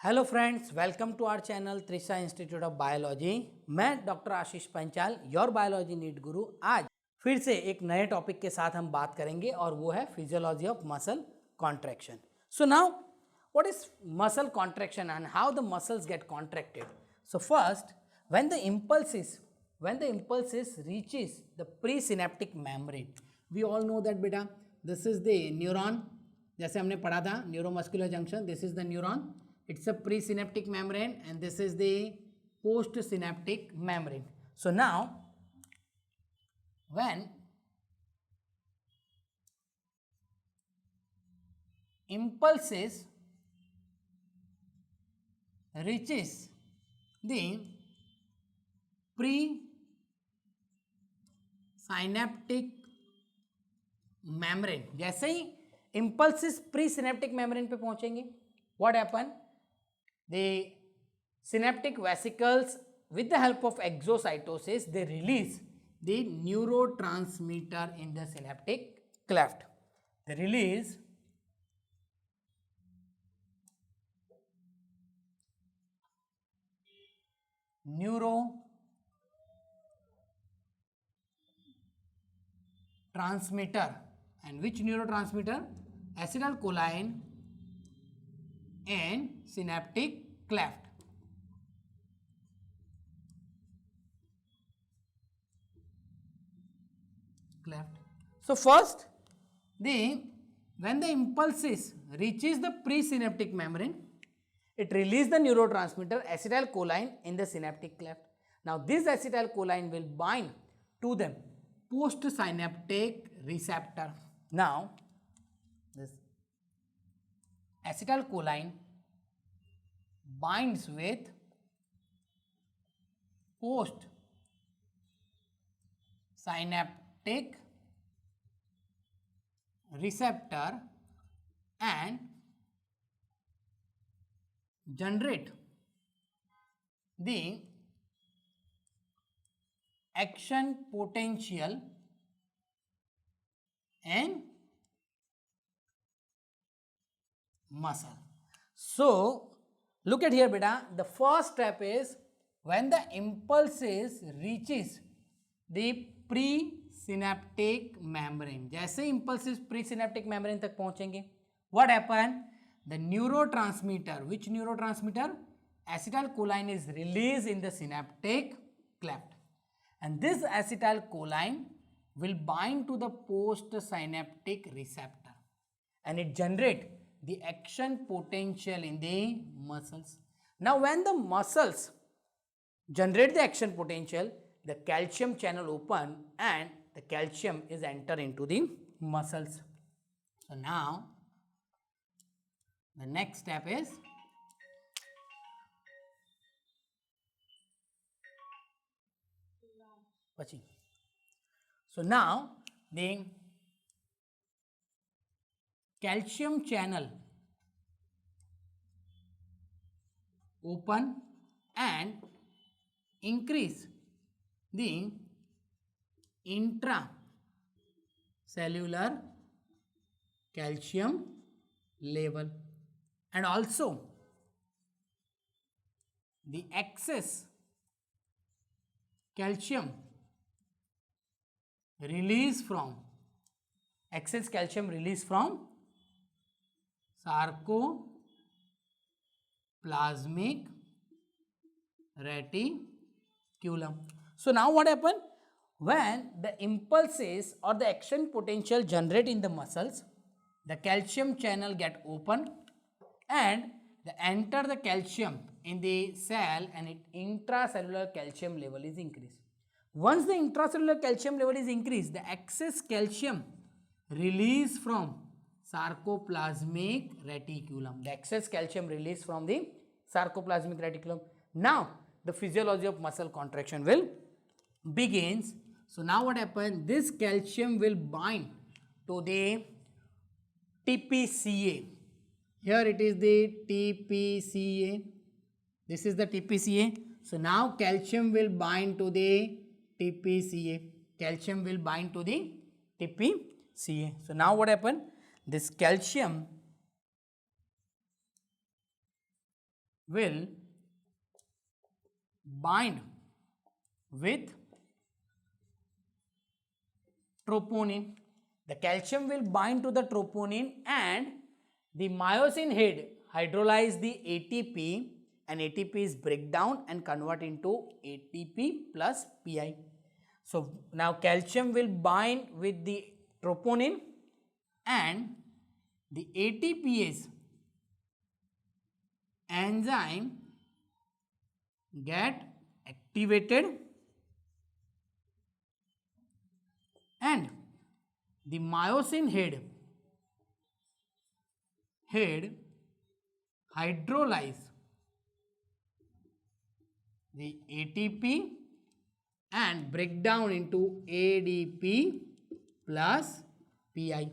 Hello friends, welcome to our channel Trisha institute of biology. मैं doctor Ashish Panchal, your biology NEET guru. आज फिर से एक नए टॉपिक के साथ हम बात करेंगे और वो है physiology of muscle contraction. So now what is muscle contraction and how the muscles get contracted? So first, when the impulses reaches the presynaptic membrane, we all know that बेटा this is the neuron, जैसे हमने पढ़ा था neuromuscular junction, this is the neuron, it's a presynaptic membrane and this is the postsynaptic membrane. So now when impulses reaches the presynaptic membrane, जैसे ही impulses presynaptic membrane पे पहुंचेंगे, what happen? The synaptic vesicles, with the help of exocytosis, they release the neurotransmitter in the synaptic cleft. They release neurotransmitter, and which neurotransmitter? Acetylcholine and synaptic cleft. So first, when the impulses reaches the presynaptic membrane, it releases the neurotransmitter acetylcholine in the synaptic cleft. Now this acetylcholine will bind to the postsynaptic receptor. Now this acetylcholine binds with postsynaptic receptor and generate the action potential in muscle. So look at here beta, the first step is when the impulses reaches the presynaptic membrane, जैसे impulses presynaptic membrane तक पहुंचेंगे, what happen? The neurotransmitter, which neurotransmitter? Acetylcholine is released in the synaptic cleft, and this acetylcholine will bind to the postsynaptic receptor and it generate the action potential in the muscles. Now when the muscles generate the action potential, the calcium channel open and the calcium is enter into the muscles. So now the next step is so now the calcium channel open and increase the intracellular calcium level, and also the excess calcium release from sarcoplasmic reticulum. So now what happen? When the impulses or the action potential generate in the muscles, the calcium channel get open and they enter the calcium in the cell and it intracellular calcium level is increased. Once the intracellular calcium level is increased, the excess calcium release from sarcoplasmic reticulum. The excess calcium release from the sarcoplasmic reticulum. Now the physiology of muscle contraction will begins. So now what happens? This calcium will bind to the TPCA. Here it is the TPCA. This is the TPCA. So now calcium will bind to the TPCA. Calcium will bind to the TPCA. So now what happened? This calcium will bind with troponin. The calcium will bind to the troponin and the myosin head hydrolyze the ATP, and ATP is break down and convert into ATP plus PI. So now calcium will bind with the troponin and the ATPase enzyme get activated and the myosin head hydrolyze the ATP and break down into ADP plus PI.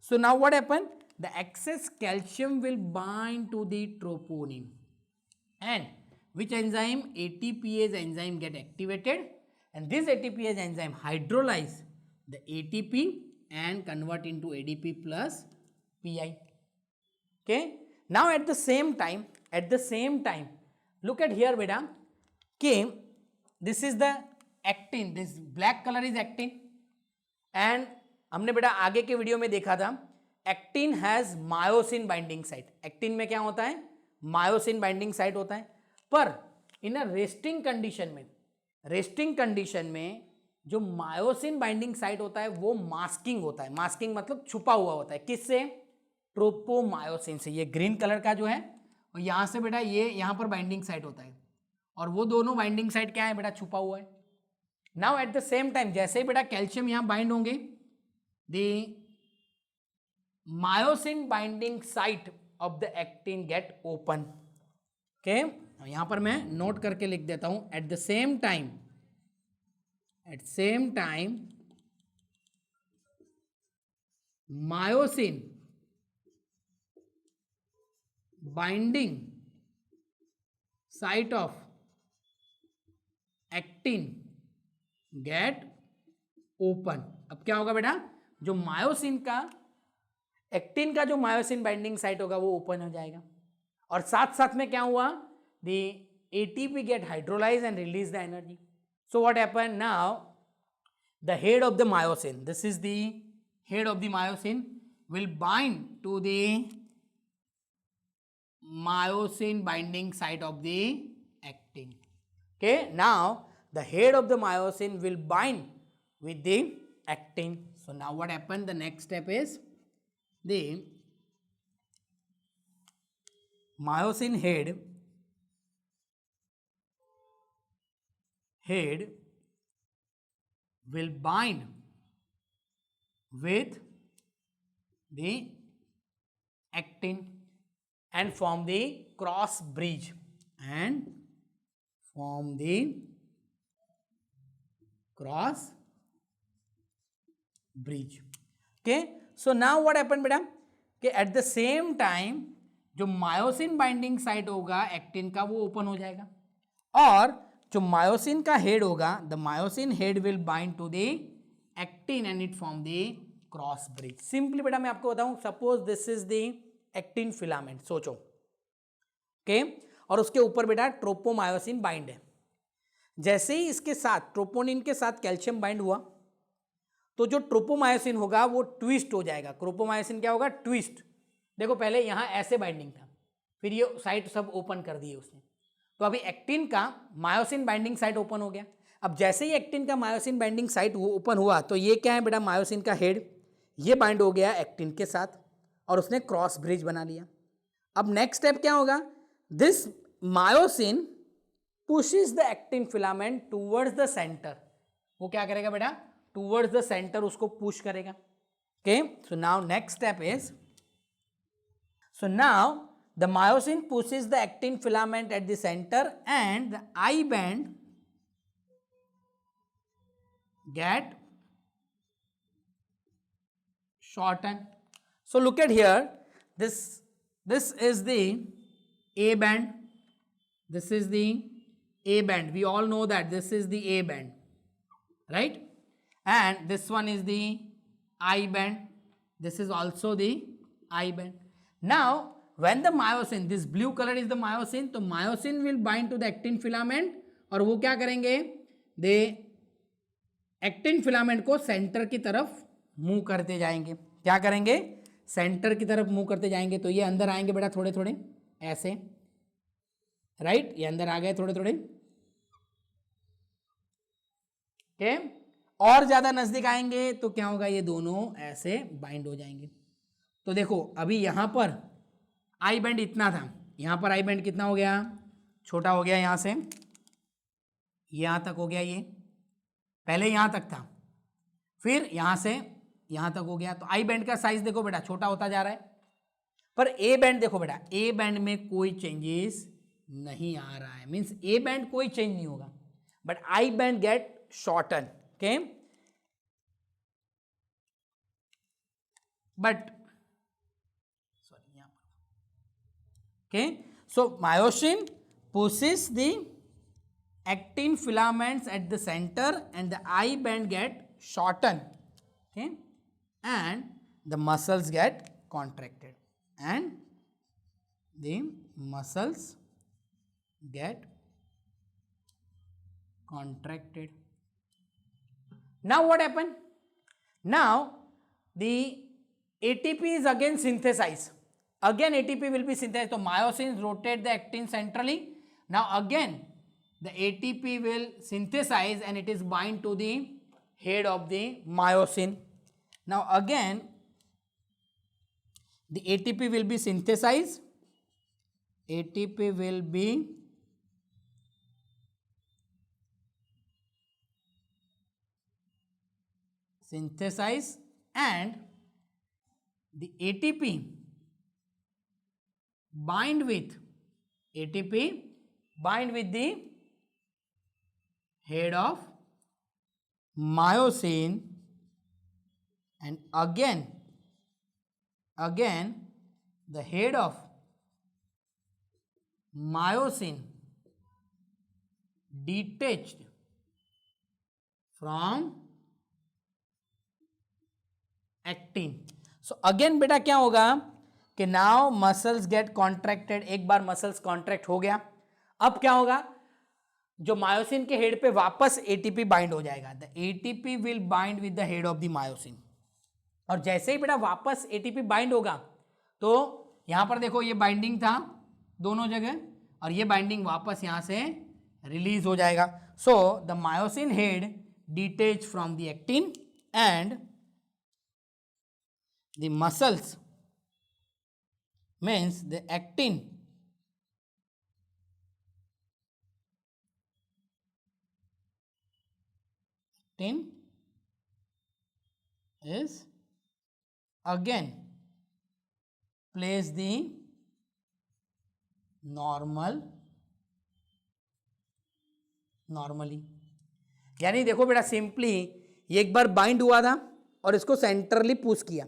So now what happened? The excess calcium will bind to the troponin and which enzyme? ATPase enzyme get activated, and this ATPase enzyme hydrolyze the ATP and convert into ADP plus PI. Okay. Now at the same time, look at here beta. Okay, this is the actin. This black color is actin, and हमने बेटा आगे के video में देखा था actin has myosin binding site. Actin में क्या होता है? मायोसिन बाइंडिंग साइट होता है. पर इन अ रेस्टिंग कंडीशन में जो मायोसिन बाइंडिंग साइट होता है वो मास्किंग होता है. मास्किंग मतलब छुपा हुआ होता है. किससे? ट्रोपोमायोसिन से. ये ग्रीन कलर का जो है, और यहाँ से बेटा ये यहाँ पर बाइंडिंग साइट होता है, और वो दोनों बाइंडिंग साइट क्या है बेटा? छुपा हुआ है. Now at the same time जैसे ही बेटा कैल्शियम यहाँ बाइंड होंगे, the myosin binding site of the actin get open. Okay, यहाँ पर मैं नोट करके लिख देता हूं. At the same time myosin binding site of actin get open. अब क्या होगा बेटा? जो मायोसिन का एक्टिन का जो मायोसिन बाइंडिंग साइट होगा वो ओपन हो जाएगा. और साथ साथ में क्या हुआ? The ATP get hydrolyzed and release the energy. So what happened now? The head of the myosin, this is the head of the myosin, will bind to the myosin binding site of the actin. Okay, now the head of the myosin will bind with the actin. So now what happened? The next step is the myosin head will bind with the actin and form the cross bridge Okay, so now what happened beta? कि at the same time जो myosin binding site होगा actin का वो open हो जाएगा, और जो myosin का हेड होगा, the myosin head will bind to the actin and it form the cross bridge. Simply बेटा मैं आपको बताऊं, suppose this is the actin filament, सोचो. ओके, और उसके ऊपर बेटा ट्रोपोमायोसिन बाइंड है. जैसे ही इसके साथ ट्रोपोनिन के साथ कैल्शियम बाइंड हुआ तो जो ट्रोपोमायोसिन होगा वो ट्विस्ट हो जाएगा. ट्रोपोमायोसिन क्या होगा? ट्विस्ट. देखो पहले यहाँ ऐसे बाइंडिंग था, फिर ये साइट सब ओपन कर दिए उसने, तो अभी एक्टिन का मायोसिन बाइंडिंग साइट ओपन हो गया. अब जैसे ही एक्टिन का मायोसिन बाइंडिंग साइट वो ओपन हुआ तो ये क्या है बेटा? मायोसिन का हेड, ये बाइंड हो गया एक्टिन के साथ और उसने क्रॉस ब्रिज बना लिया. अब नेक्स्ट स्टेप क्या होगा? This myosin pushes the actin filament towards the centre. वो क्या करेगा बेटा? टूवर्ड्स द सेंटर उसको पुश करेगा. Okay, so now next step is, so now the myosin pushes the actin filament at the center and the I band get shortened. So look at here, this is the A band, this is the A band, we all know that this is the A band, right? And this one is the I band, this is also the I band. Now when the myosin, this blue colour is the myosin, तो myosin will bind to the actin filament और वो क्या करेंगे, they actin filament को centre की तरफ move करते जाएंगे। क्या करेंगे, सेंटर की तरफ मूव करते जाएंगे। तो ये अंदर आएंगे बेटा थोड़े थोड़े ऐसे, राइट, ये अंदर आ गए थोड़े थोड़े, ओके। और ज्यादा नजदीक आएंगे तो क्या होगा, ये दोनों ऐसे बाइंड हो जाएंगे। तो देखो अभी यहां पर आई बैंड इतना था, यहां पर आई बैंड कितना हो गया, छोटा हो गया, यहां से यहां तक हो गया, ये पहले यहां तक था, फिर यहां से यहां तक हो गया। तो आई बैंड का साइज देखो बेटा छोटा होता जा रहा है, पर ए बैंड देखो बेटा, ए बैंड में कोई चेंजेस नहीं आ रहा है, मींस ए बैंड कोई चेंज नहीं होगा, but I band get shorten, okay. But sorry यहां पर, okay, so myosin pushes the actin filaments at the center and the I band get shortened, okay, and the muscles get contracted, and the muscles get contracted. Now what happened? Now the ATP is again synthesized. Again ATP will be synthesized. So myosins rotate the actin centrally. Now again the ATP will synthesize and it is bind to the head of the myosin. Now again the ATP will be synthesized. ATP will be synthesized and the ATP bind with the head of myosin, and again the head of myosin detached from actin. So again बेटा क्या होगा कि now muscles get contracted, एक बार muscles contract हो गया, अब क्या होगा, जो मायोसिन के हेड पे वापस एटीपी बाइंड हो जाएगा, the ATP will bind with the head of the myosin, और जैसे ही बेटा वापस एटीपी बाइंड होगा तो यहां पर देखो ये बाइंडिंग था दोनों जगह, और ये बाइंडिंग वापस यहां से रिलीज हो जाएगा. So the myosin head detach from the actin and the muscles, means the actin is again place the normally. यानी देखो बेटा सिंपली ये एक बार बाइंड हुआ था और इसको सेंटरली पुश किया,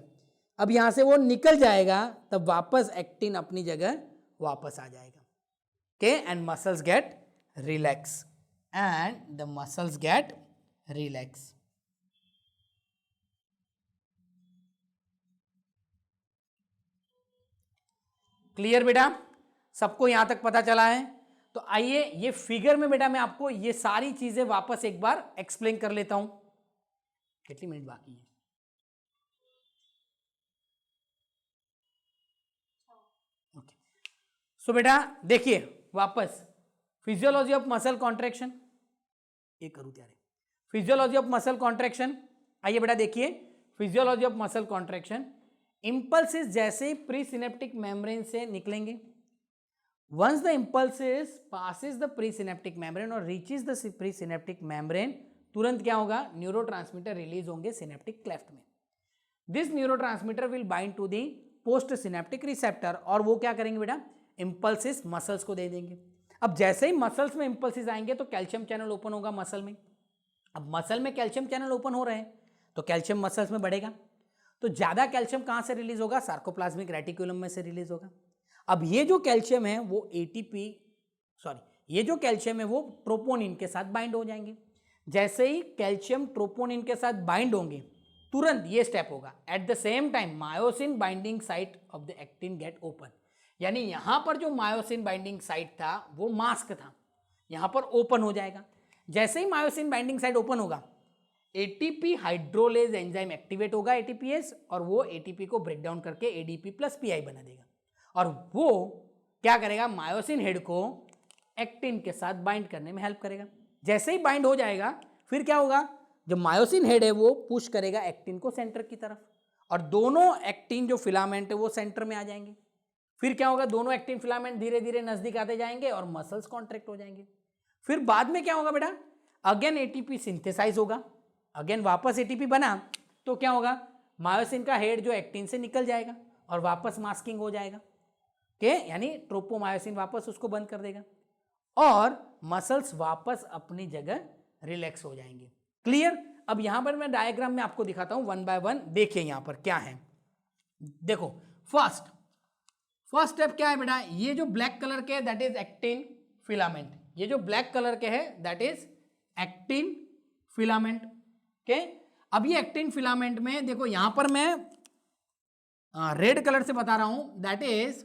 अब यहां से वो निकल जाएगा, तब वापस एक्टिन अपनी जगह वापस आ जाएगा, okay, and muscles get relax, clear बेटा, सबको यहां तक पता चला है? तो आइए ये फिगर में बेटा मैं आपको ये सारी चीजें वापस एक बार एक्सप्लेन कर लेता हूं. कितनी मिनट बाकी है? ओके, सो बेटा देखिए वापस फिजियोलॉजी ऑफ मसल कॉन्ट्रैक्शन, ये करूं त्यारे फिजियोलॉजी ऑफ मसल कॉन्ट्रैक्शन. आइए बेटा देखिए physiology of muscle contraction. Impulses जैसे प्री सिनेप्टिक मेम्ब्रेन से निकलेंगे, once the impulses passes the pre synaptic membrane और reaches the pre synaptic membrane, तुरंत क्या होगा, न्यूरोट्रांसमीटर रिलीज होंगे सिनेप्टिक क्लेफ्ट में. This neurotransmitter will bind to the post synaptic receptor, और वो क्या करेंगे बेटा, इंपल्सेस मसल्स को दे देंगे. अब जैसे ही मसल्स में इंपल्सेस आएंगे तो कैल्शियम चैनल ओपन होगा मसल में. अब मसल में कैल्शियम चैनल ओपन हो रहे हैं तो कैल्शियम मसल्स में बढ़ेगा, तो ज्यादा कैल्शियम कहां से रिलीज होगा, सार्कोप्लाज्मिक रेटिकुलम में से रिलीज होगा. अब ये जो कैल्शियम है वो ये जो कैल्शियम है वो ट्रोपोनिन के साथ बाइंड हो जाएंगे. जैसे ही कैल्शियम ट्रोपोनिन के साथ बाइंड होंगे तुरंत ये स्टेप होगा, at the same time myosin binding site of the actin get open. यानी यहां पर जो मायोसिन बाइंडिंग साइट था वो मास्क था, यहां पर ओपन हो जाएगा। जैसे ही मायोसिन बाइंडिंग साइट ओपन होगा, एटीपी हाइड्रोलेज एंजाइम एक्टिवेट होगा एटीपीएस, और वो एटीपी को ब्रेक डाउन करके एडीपी प्लस पीआई बना देगा, और वो क्या करेगा, मायोसिन हेड को एक्टिन के साथ बाइंड करने में हेल्प करेगा। जैसे ही बाइंड हो जाएगा, फिर क्या होगा, जो मायोसिन हेड है वो पुश करेगा एक्टिन को सेंटर की तरफ, और दोनों एक्टिन जो फिलामेंट है वो सेंटर में आ जाएंगे। फिर क्या होगा, दोनों एक्टिन फिलामेंट धीरे धीरे नजदीक आते जाएंगे और मसल्स कॉन्ट्रैक्ट हो जाएंगे। फिर बाद में क्या होगा बेटा, अगेन एटीपी सिंथेसाइज होगा, अगेन वापस एटीपी बना तो क्या होगा, मायोसिन का हेड जो एक्टिन से निकल जाएगा और वापस मास्किंग हो जाएगा के, यानी ट्रोपोमायोसिन वापस उसको बंद कर देगा और मसल्स वापस अपनी जगह रिलैक्स हो जाएंगे। क्लियर? अब यहां पर मैं डायग्राम में आपको दिखाता हूं वन बाय वन। देखिए यहां पर क्या है, देखो फर्स्ट स्टेप क्या है बेटा, ये जो ब्लैक कलर के है दैट इज एक्टिन फिलामेंट, ये जो ब्लैक कलर के है दैट इज एक्टिन फिलामेंट के। अब ये एक्टिन फिलामेंट में देखो यहां पर मैं रेड कलर से बता रहा हूं that is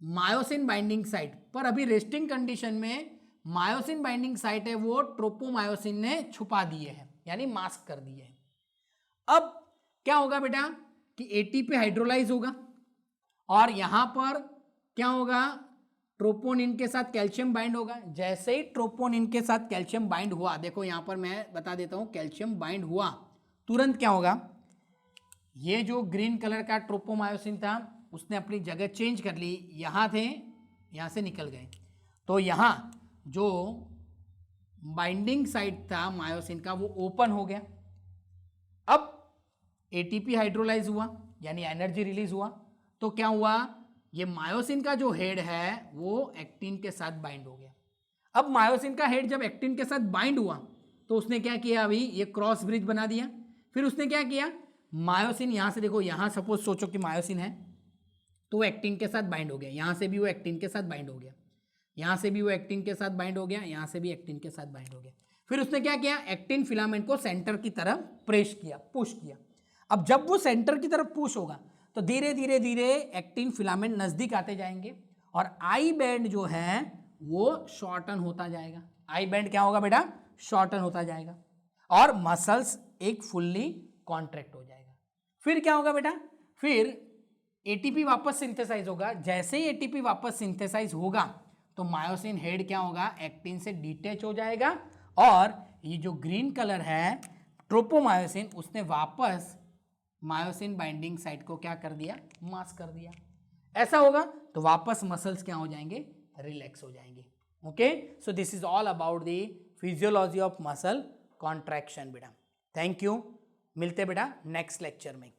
myosin binding site, पर अभी रेस्टिंग कंडीशन में मायोसिन बाइंडिंग साइट है वो ट्रोपोमायोसिन ने छुपा दिए है, यानी मास्क कर दिए है। अब क्या होगा बेटा कि एटीपी हाइड्रोलाइज होगा और यहां पर क्या होगा, ट्रोपोनिन के साथ कैल्शियम बाइंड होगा। जैसे ही ट्रोपोनिन के साथ कैल्शियम बाइंड हुआ, देखो यहां पर मैं बता देता हूं, कैल्शियम बाइंड हुआ तुरंत क्या होगा, ये जो ग्रीन कलर का ट्रोपोमायोसिन था उसने अपनी जगह चेंज कर ली, यहां थे यहां से निकल गए, तो यहां जो बाइंडिंग साइट था मायोसिन का वो ओपन हो गया। अब एटीपी हाइड्रोलाइज हुआ यानी एनर्जी रिलीज हुआ, तो क्या हुआ, ये मायोसिन का जो हेड है वो एक्टिन के साथ बाइंड हो गया। अब मायोसिन का हेड जब एक्टिन के साथ बाइंड हुआ तो उसने क्या किया, अभी ये क्रॉस ब्रिज बना दिया। फिर उसने क्या किया, मायोसिन यहां से देखो, यहां सपोज सोचो कि मायोसिन है तो वो एक्टिन के साथ बाइंड हो गया, यहां से भी वो एक्टिन के साथ बाइंड हो गया, यहां से भी वो एक्टिन के साथ बाइंड हो गया, यहां से भी एक्टिन के साथ बाइंड हो गया। फिर उसने क्या किया, एक्टिन फिलामेंट को सेंटर की तरफ प्रेस किया, पुश किया। अब जब वो सेंटर की तरफ पुश होगा तो धीरे धीरे धीरे एक्टिन फिलामेंट नजदीक आते जाएंगे और आई बैंड जो है वो शॉर्टन होता जाएगा। आई बैंड क्या होगा बेटा, शॉर्टन होता जाएगा और मसल्स एक फुल्ली कॉन्ट्रैक्ट हो जाएगा। फिर क्या होगा बेटा, फिर एटीपी वापस सिंथेसाइज होगा। जैसे ही एटीपी वापस सिंथेसाइज होगा तो मायोसिन हेड क्या होगा, एक्टिन से डिटैच हो जाएगा और ये जो ग्रीन कलर है ट्रोपोमायोसिन, उसने वापस मायोसिन बाइंडिंग साइट को क्या कर दिया, मास्क कर दिया। ऐसा होगा तो वापस मसल्स क्या हो जाएंगे, रिलैक्स हो जाएंगे। Okay, so this is all about the physiology of muscle contraction बेटा। थैंक यू, मिलते बेटा नेक्स्ट लेक्चर में।